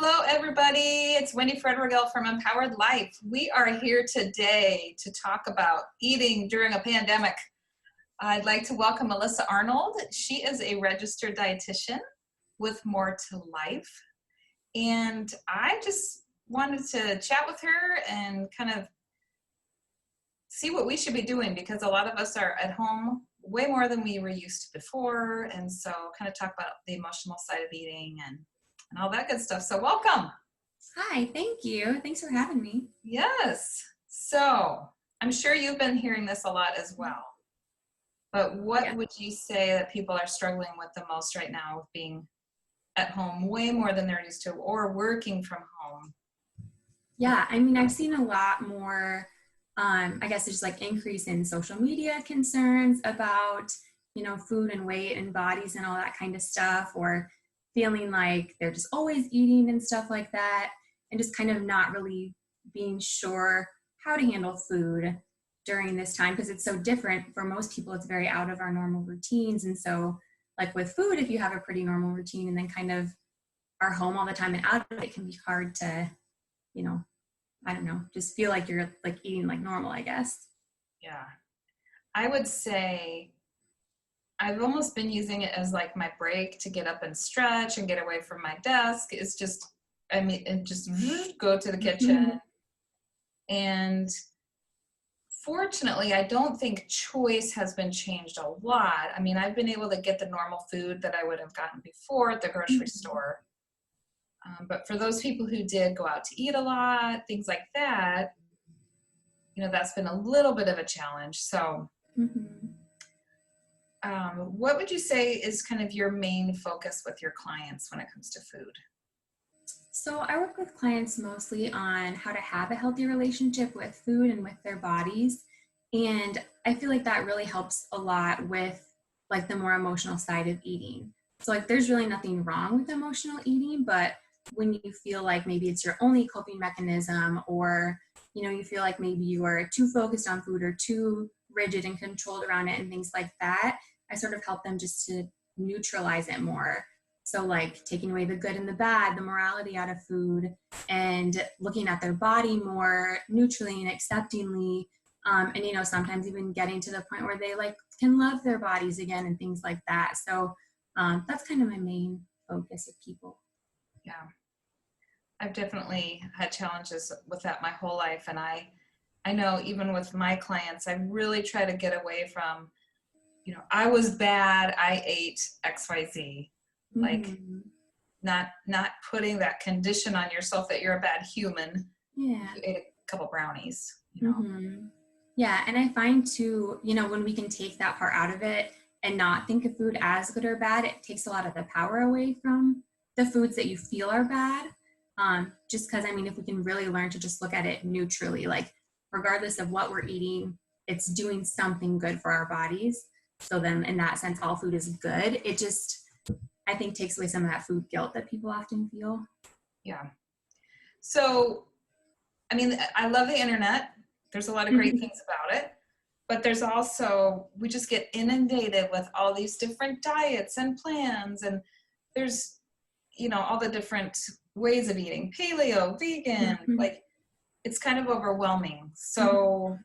Hello, everybody. It's Wendy Frederick from Empowered Life. We are here today to talk about eating during a pandemic. I'd like to welcome Melissa Arnold. She is a registered dietitian with More to Life. And I just wanted to chat with her and kind of see what we should be doing, because a lot of us are at home way more than we were used to before. And so kind of talk about the emotional side of eating and all that good stuff. So welcome. Hi, thank you. Thanks for having me. Yes. So I'm sure you've been hearing this a lot as well. But what would you say that people are struggling with the most right now with being at home way more than they're used to, or working from home? Yeah, I mean, I've seen a lot more, I guess there's like increase in social media concerns about, food and weight and bodies and all that kind of stuff, or feeling like they're just always eating and stuff like that, and just kind of not really being sure how to handle food during this time, because it's so different for most people. It's very out of our normal routines. And so like with food, if you have a pretty normal routine and then kind of are home all the time and out of it, can be hard to, I don't know, just feel like you're like eating like normal, I guess. Yeah. I would say I've almost been using it as like my break to get up and stretch and get away from my desk. It's just, just go to the kitchen. And fortunately, I don't think choice has been changed a lot. I mean, I've been able to get the normal food that I would have gotten before at the grocery store. But for those people who did go out to eat a lot, things like that, that's been a little bit of a challenge. So what would you say is kind of your main focus with your clients when it comes to food? So I work with clients mostly on how to have a healthy relationship with food and with their bodies. And I feel like that really helps a lot with like the more emotional side of eating. So like there's really nothing wrong with emotional eating, but when you feel like maybe it's your only coping mechanism, or, you feel like maybe you are too focused on food or too rigid and controlled around it and things like that, I sort of help them just to neutralize it more. So like taking away the good and the bad, the morality out of food, and looking at their body more neutrally and acceptingly. And, sometimes even getting to the point where they like can love their bodies again and things like that. So that's kind of my main focus of people. Yeah. I've definitely had challenges with that my whole life. And I know even with my clients, I really try to get away from, I was bad, I ate XYZ. Like not putting that condition on yourself that you're a bad human. Yeah. You ate a couple brownies, Yeah. And I find too, when we can take that part out of it and not think of food as good or bad, it takes a lot of the power away from the foods that you feel are bad. Just because, if we can really learn to just look at it neutrally, like regardless of what we're eating, it's doing something good for our bodies. So then in that sense, all food is good. It just, I think, takes away some of that food guilt that people often feel. Yeah. So, I love the internet. There's a lot of great things about it, but there's also, we just get inundated with all these different diets and plans, and there's, all the different ways of eating, paleo, vegan, like it's kind of overwhelming. So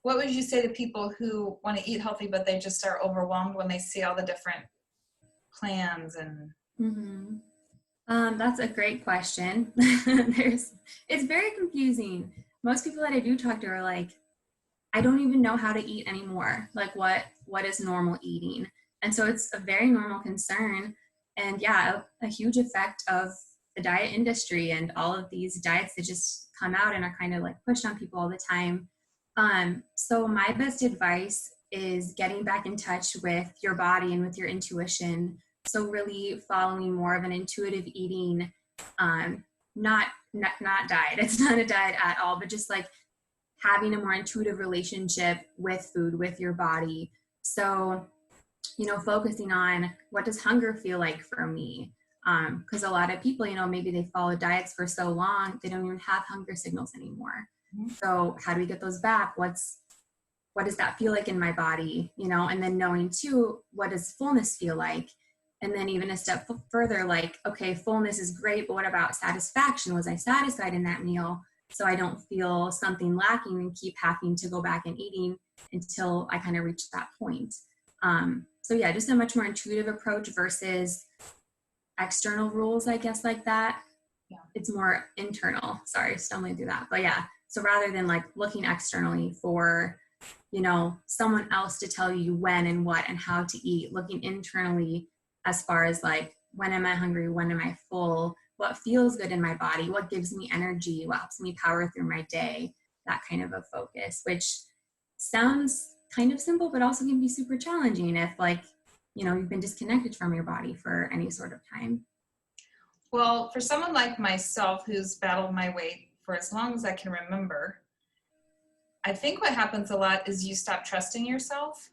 what would you say to people who want to eat healthy, but they just are overwhelmed when they see all the different plans and that's a great question. It's very confusing. Most people that I do talk to are like, I don't even know how to eat anymore. Like what is normal eating? And so it's a very normal concern. And yeah, a huge effect of the diet industry and all of these diets that just come out and are kind of like pushed on people all the time. So my best advice is getting back in touch with your body and with your intuition. So really following more of an intuitive eating, not diet. It's not a diet at all, but just like having a more intuitive relationship with food, with your body. So, focusing on what does hunger feel like for me? Because a lot of people, maybe they follow diets for so long, they don't even have hunger signals anymore. So how do we get those back? What does that feel like in my body? And then knowing too, what does fullness feel like? And then even a step further, like, okay, fullness is great, but what about satisfaction? Was I satisfied in that meal? So I don't feel something lacking and keep having to go back and eating until I kind of reach that point. So yeah, just a much more intuitive approach versus external rules, I guess, like that. Yeah. It's more internal. Sorry, stumbling through that. But yeah, so rather than like looking externally for, you know, someone else to tell you when and what and how to eat, looking internally as far as like, when am I hungry? When am I full? What feels good in my body? What gives me energy? What helps me power through my day? That kind of a focus, which sounds kind of simple, but also can be super challenging if, like, you know, you've been disconnected from your body for any sort of time. Well, for someone like myself who's battled my weight for as long as I can remember, I think what happens a lot is you stop trusting yourself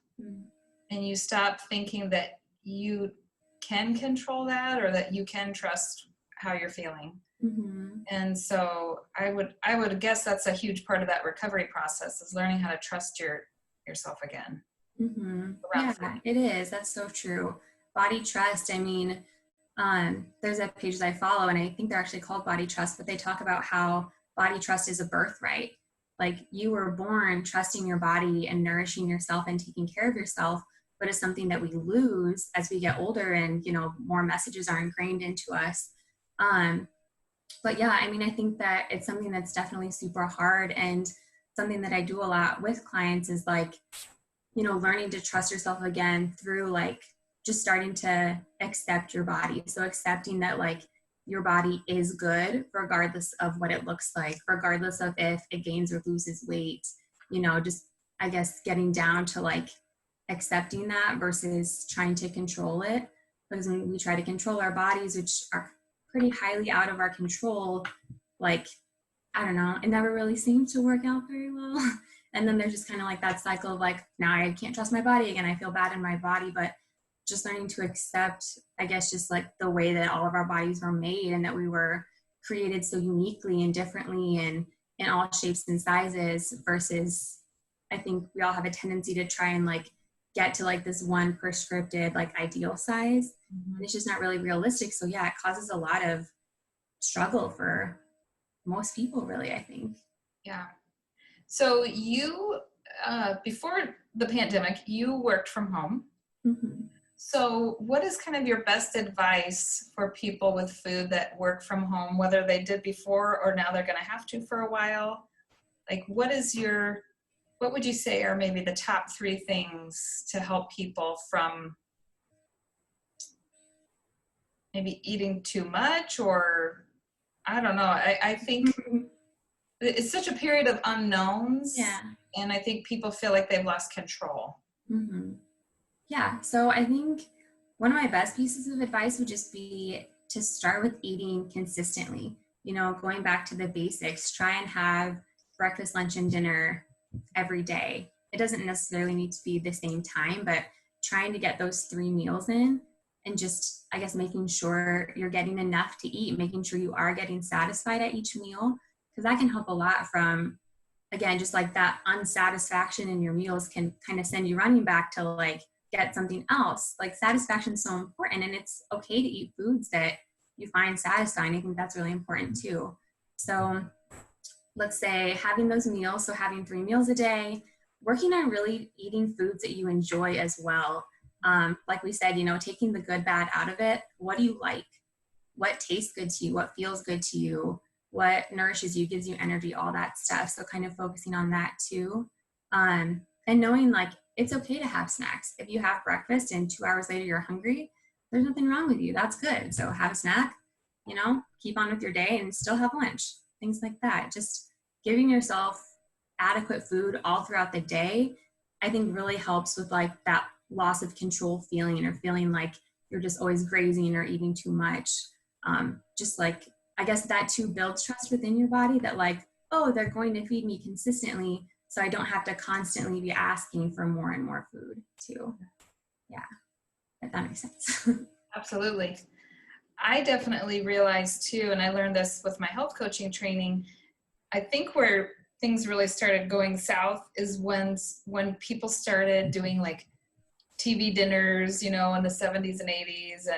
and you stop thinking that you can control that or that you can trust how you're feeling. Mm-hmm. And so I would guess that's a huge part of that recovery process, is learning how to trust yourself again. Mm-hmm. Yeah, food. It is. That's so true. Body trust. I mean, there's a page that I follow, and I think they're actually called Body Trust, but they talk about how body trust is a birthright. Like, you were born trusting your body and nourishing yourself and taking care of yourself, but it's something that we lose as we get older and, you know, more messages are ingrained into us. But yeah, I mean, I think that it's something that's definitely super hard, and something that I do a lot with clients is like, you know, learning to trust yourself again through like just starting to accept your body. So accepting that like your body is good regardless of what it looks like, regardless of if it gains or loses weight, you know, just, I guess, getting down to like accepting that versus trying to control it. Because when we try to control our bodies, which are pretty highly out of our control, like, I don't know, it never really seems to work out very well. And then there's just kind of like that cycle of like, now I can't trust my body again. I feel bad in my body, but just learning to accept, I guess, just like the way that all of our bodies were made and that we were created so uniquely and differently and in all shapes and sizes, versus I think we all have a tendency to try and like get to like this one prescripted like ideal size. Mm-hmm. And it's just not really realistic. So yeah, it causes a lot of struggle for most people, really, I think. Yeah. So you, before the pandemic, you worked from home. Mm-hmm. So what is kind of your best advice for people with food that work from home, whether they did before or now they're going to have to for a while? Like, what would you say are maybe the top 3 things to help people from maybe eating too much, or I don't know. I think it's such a period of unknowns. Yeah. And I think people feel like they've lost control. Mm-hmm. Yeah. So I think one of my best pieces of advice would just be to start with eating consistently. You know, going back to the basics, try and have breakfast, lunch, and dinner every day. It doesn't necessarily need to be the same time, but trying to get those 3 meals in, and just, I guess, making sure you're getting enough to eat, making sure you are getting satisfied at each meal, because that can help a lot from, again, just like that unsatisfaction in your meals can kind of send you running back to like get something else. Like, satisfaction is so important, and it's okay to eat foods that you find satisfying. I think that's really important too. So let's say having those meals, so having 3 meals a day, working on really eating foods that you enjoy as well. Like we said, you know, taking the good, bad out of it. What do you like? What tastes good to you? What feels good to you? What nourishes you, gives you energy, all that stuff. So kind of focusing on that too. And knowing like it's okay to have snacks. If you have breakfast and 2 hours later you're hungry, there's nothing wrong with you. That's good. So have a snack, you know, keep on with your day and still have lunch. Things like that. Just giving yourself adequate food all throughout the day, I think really helps with like that loss of control feeling, or feeling like you're just always grazing or eating too much. Just like, I guess that too builds trust within your body that like, oh, they're going to feed me consistently, so I don't have to constantly be asking for more and more food too. Yeah, if that makes sense. Absolutely. I definitely realized too, and I learned this with my health coaching training, I think where things really started going south is when people started doing like TV dinners, you know, in the 70s and 80s,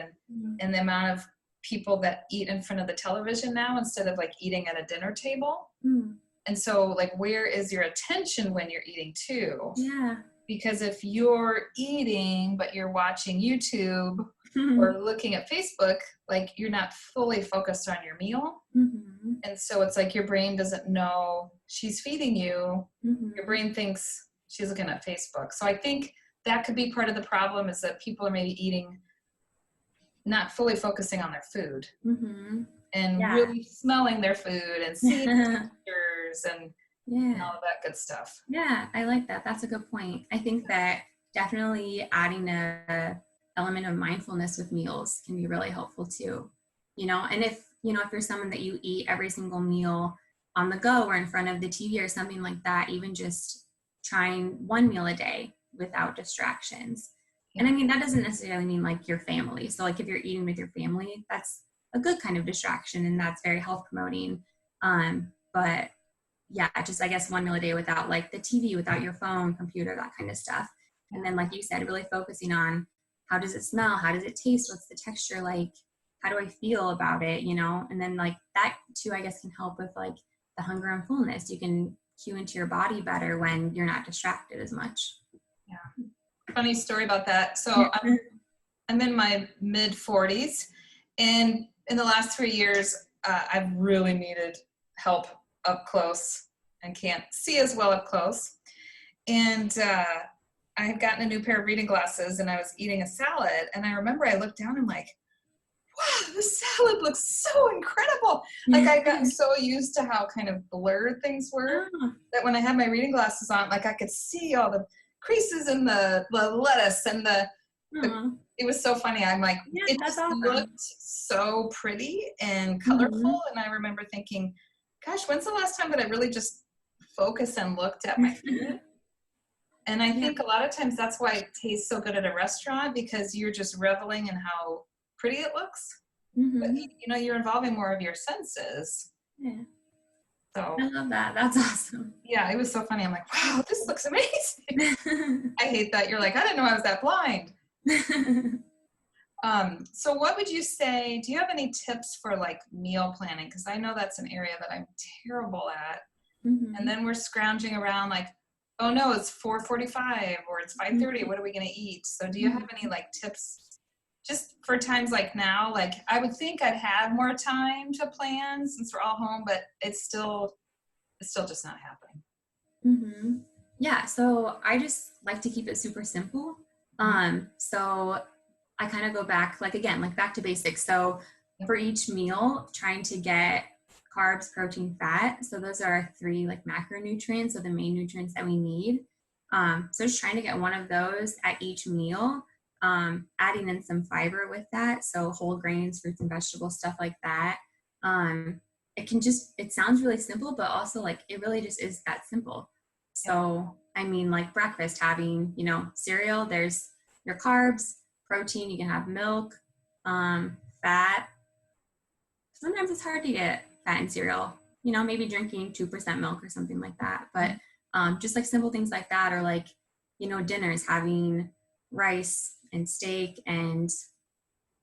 and the amount of people that eat in front of the television now instead of like eating at a dinner table. Mm. And so like, where is your attention when you're eating too? Yeah. Because if you're eating but you're watching YouTube or looking at Facebook, like you're not fully focused on your meal. Mm-hmm. And so it's like your brain doesn't know she's feeding you. Mm-hmm. Your brain thinks she's looking at Facebook. So I think that could be part of the problem, is that people are maybe eating, not fully focusing on their food, Mm-hmm. and Yeah. really smelling their food and seeing textures and Yeah. all of that good stuff. Yeah, I like that. That's a good point. I think that definitely adding a element of mindfulness with meals can be really helpful too. You know, and if you're someone that you eat every single meal on the go or in front of the TV or something like that, even just trying one meal a day without distractions. And I mean, that doesn't necessarily mean like your family. So like if you're eating with your family, that's a good kind of distraction and that's very health promoting. But yeah, just I guess one meal a day without like the TV, without your phone, computer, that kind of stuff. And then like you said, really focusing on how does it smell? How does it taste? What's the texture like? How do I feel about it? You know, and then like that too, I guess can help with like the hunger and fullness. You can cue into your body better when you're not distracted as much. Yeah. Funny story about that. So I'm in my mid 40s, and in the last 3 years, I've really needed help up close and can't see as well up close. And I had gotten a new pair of reading glasses, and I was eating a salad, and I remember I looked down and like, wow, the salad looks so incredible. Like I got so used to how kind of blurred things were that when I had my reading glasses on, like I could see all the creases in the lettuce and it was so funny. I'm like, it just awesome. looked so pretty and colorful. And I remember thinking, gosh, when's the last time that I really just focused and looked at my food? And I think a lot of times that's why it tastes so good at a restaurant, because you're just reveling in how pretty it looks. But you're involving more of your senses. Yeah. So I love that. That's awesome. Yeah, it was so funny. I'm like, wow, this looks amazing. I hate that. You're like, I didn't know I was that blind. So what would you say, do you have any tips for like meal planning? Because I know that's an area that I'm terrible at. And then we're scrounging around like, oh no, it's 4:45 or it's 5:30. What are we going to eat? So do you have any like tips just for times like now? Like I would think I'd have more time to plan since we're all home, but it's still just not happening. Yeah, so I just like to keep it super simple. So I kind of go back, like again, like back to basics. So for each meal, trying to get carbs, protein, fat. So those are our 3 like macronutrients, so the main nutrients that we need. So just trying to get one of those at each meal, adding in some fiber with that. So whole grains, fruits and vegetables, stuff like that. It sounds really simple, but also like it really just is that simple. So, I mean, like breakfast, having, cereal, there's your carbs, protein, you can have milk, fat. Sometimes it's hard to get fat in cereal, maybe drinking 2% milk or something like that. But just like simple things like that, or like, dinners, having rice and steak and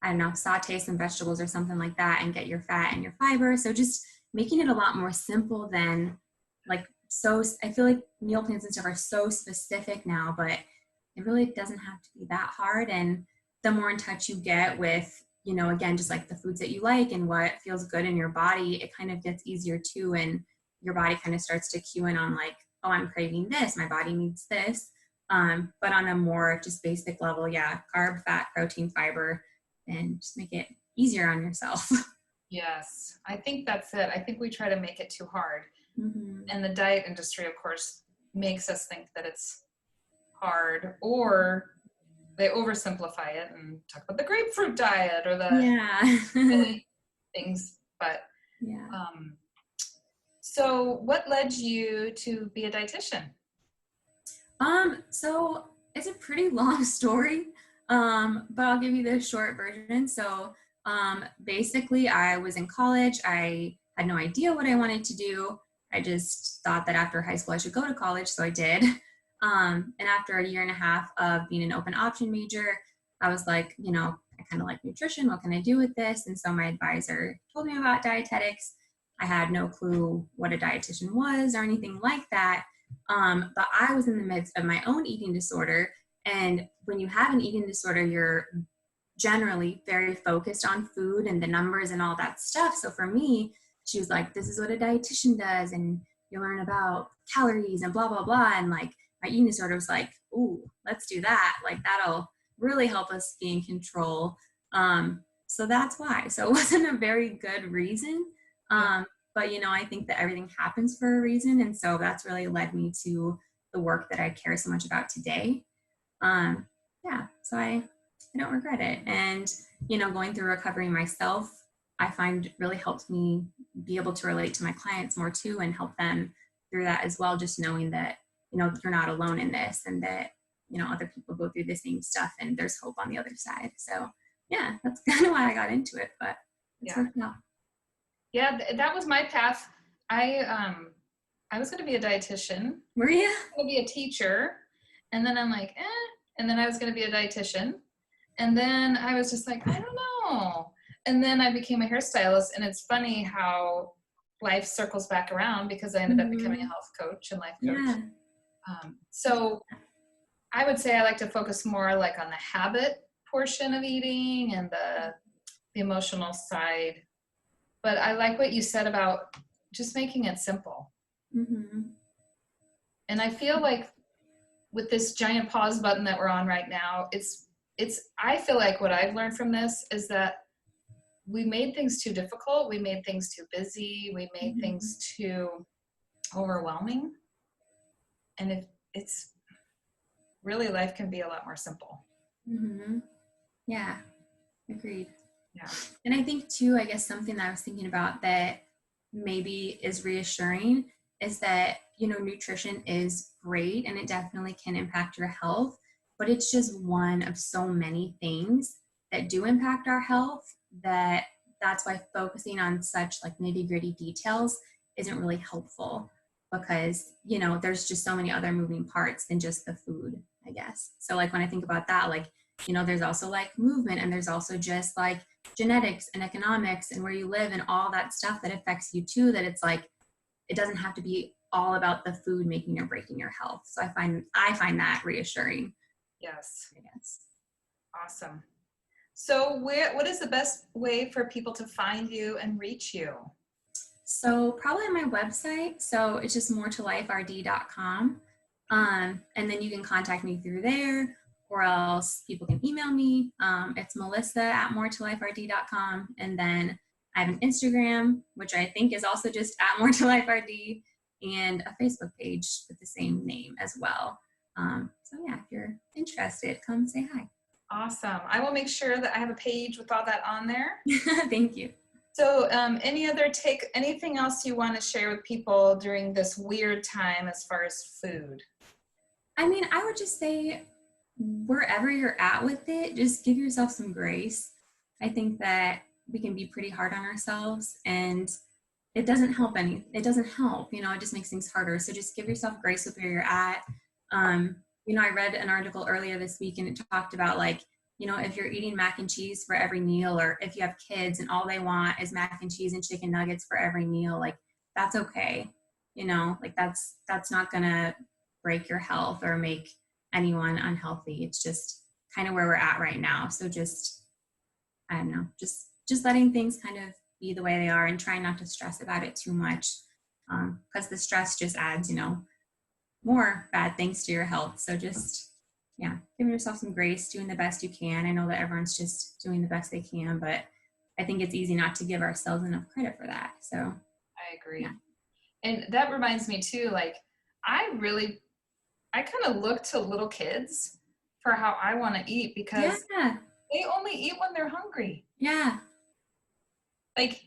I don't know, saute some vegetables or something like that and get your fat and your fiber. So just making it a lot more simple than like, I feel like meal plans and stuff are so specific now, but it really doesn't have to be that hard. And the more in touch you get with, again, just like the foods that you like and what feels good in your body, it kind of gets easier too. And your body kind of starts to cue in on like, oh, I'm craving this, my body needs this. But on a more just basic level, carb, fat, protein, fiber, and just make it easier on yourself. Yes, I think that's it. I think we try to make it too hard. And the diet industry, of course, makes us think that it's hard, or they oversimplify it and talk about the grapefruit diet or the things. But so what led you to be a dietitian? So it's a pretty long story, but I'll give you the short version. So basically I was in college. I had no idea what I wanted to do. I just thought that after high school I should go to college, so I did. And after a year and a half of being an open option major, I was like, I kind of like nutrition. What can I do with this? And so my advisor told me about dietetics. I had no clue what a dietitian was or anything like that. But I was in the midst of my own eating disorder. And when you have an eating disorder, you're generally very focused on food and the numbers and all that stuff. So for me, she was like, this is what a dietitian does. And you learn about calories and blah, blah, blah. And like my eating disorder was like, ooh, let's do that. Like that'll really help us be in control. So that's why. So it wasn't a very good reason. But I think that everything happens for a reason. And so that's really led me to the work that I care so much about today. So I don't regret it. And, going through recovery myself, I find really helps me be able to relate to my clients more too and help them through that as well. Just knowing that, you're not alone in this and that, other people go through the same stuff and there's hope on the other side. So yeah, that's kind of why I got into it, but it's worked out. Yeah, that was my path. I was going to be a dietitian. Were you? I was going to be a teacher. And then I'm like, And then I was going to be a dietitian. And then I was just like, I don't know. And then I became a hairstylist. And it's funny how life circles back around because I ended up becoming a health coach and life coach. Yeah. So I would say I like to focus more like on the habit portion of eating and the emotional side. But I like what you said about just making it simple. Mm-hmm. And I feel like with this giant pause button that we're on right now, I feel like what I've learned from this is that we made things too difficult. We made things too busy. We made things too overwhelming. And if it's really, life can be a lot more simple. Mm-hmm. Yeah, agreed. Yeah. And I think too, I guess something that I was thinking about that maybe is reassuring is that, nutrition is great and it definitely can impact your health, but it's just one of so many things that do impact our health that's why focusing on such like nitty-gritty details isn't really helpful because, there's just so many other moving parts than just the food, I guess. So like when I think about that, like, there's also like movement and there's also just like genetics and economics and where you live and all that stuff that affects you too, that it's like, it doesn't have to be all about the food making or breaking your health. So I find that reassuring. Yes. I guess. Awesome. So what is the best way for people to find you and reach you? So probably on my website. So it's just moretoliferd.com. And then you can contact me through there, or else people can email me. It's melissa@moretoliferd.com. And then I have an Instagram, which I think is also just @moretoliferd, and a Facebook page with the same name as well. So yeah, if you're interested, come say hi. Awesome. I will make sure that I have a page with all that on there. Thank you. So anything else you want to share with people during this weird time as far as food? I mean, I would just say wherever you're at with it, just give yourself some grace. I think that we can be pretty hard on ourselves and it doesn't help it doesn't help, it just makes things harder. So just give yourself grace with where you're at. I read an article earlier this week and it talked about like, if you're eating mac and cheese for every meal, or if you have kids and all they want is mac and cheese and chicken nuggets for every meal, like that's okay. Like that's not gonna break your health or make anyone unhealthy. It's just kind of where we're at right now. So just, I don't know, just letting things kind of be the way they are and trying not to stress about it too much. Because the stress just adds, more bad things to your health. So just, giving yourself some grace, doing the best you can. I know that everyone's just doing the best they can, but I think it's easy not to give ourselves enough credit for that. So I agree. Yeah. And that reminds me too, like I kind of look to little kids for how I want to eat because they only eat when they're hungry. Yeah. Like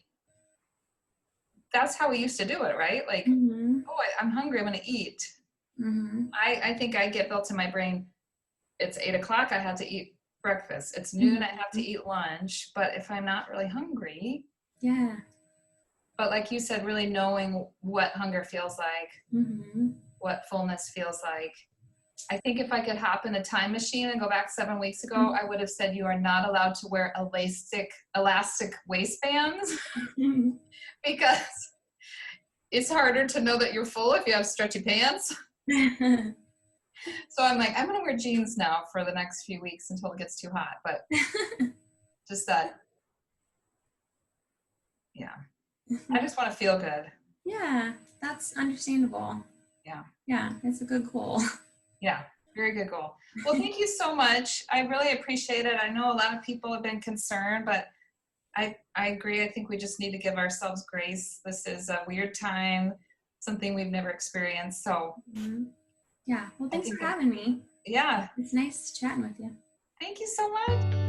that's how we used to do it, right? Like, I'm hungry, I'm going to eat. I think I get built in my brain. It's 8:00. I have to eat breakfast. It's noon. I have to eat lunch. But if I'm not really hungry. Yeah. But like you said, really knowing what hunger feels like, what fullness feels like. I think if I could hop in a time machine and go back 7 weeks ago, Mhm. I would have said you are not allowed to wear elastic waistbands because it's harder to know that you're full if you have stretchy pants. So I'm like, I'm gonna wear jeans now for the next few weeks until it gets too hot. But just that, yeah. I just want to feel good. Yeah, that's understandable. Yeah. Yeah, it's a good goal. Yeah. Very good goal. Well, thank you so much. I really appreciate it. I know a lot of people have been concerned, but I agree. I think we just need to give ourselves grace. This is a weird time, something we've never experienced. So Mhm. Yeah, well, I thanks think for that, having me. yeah. It's nice chatting with you. Thank you so much.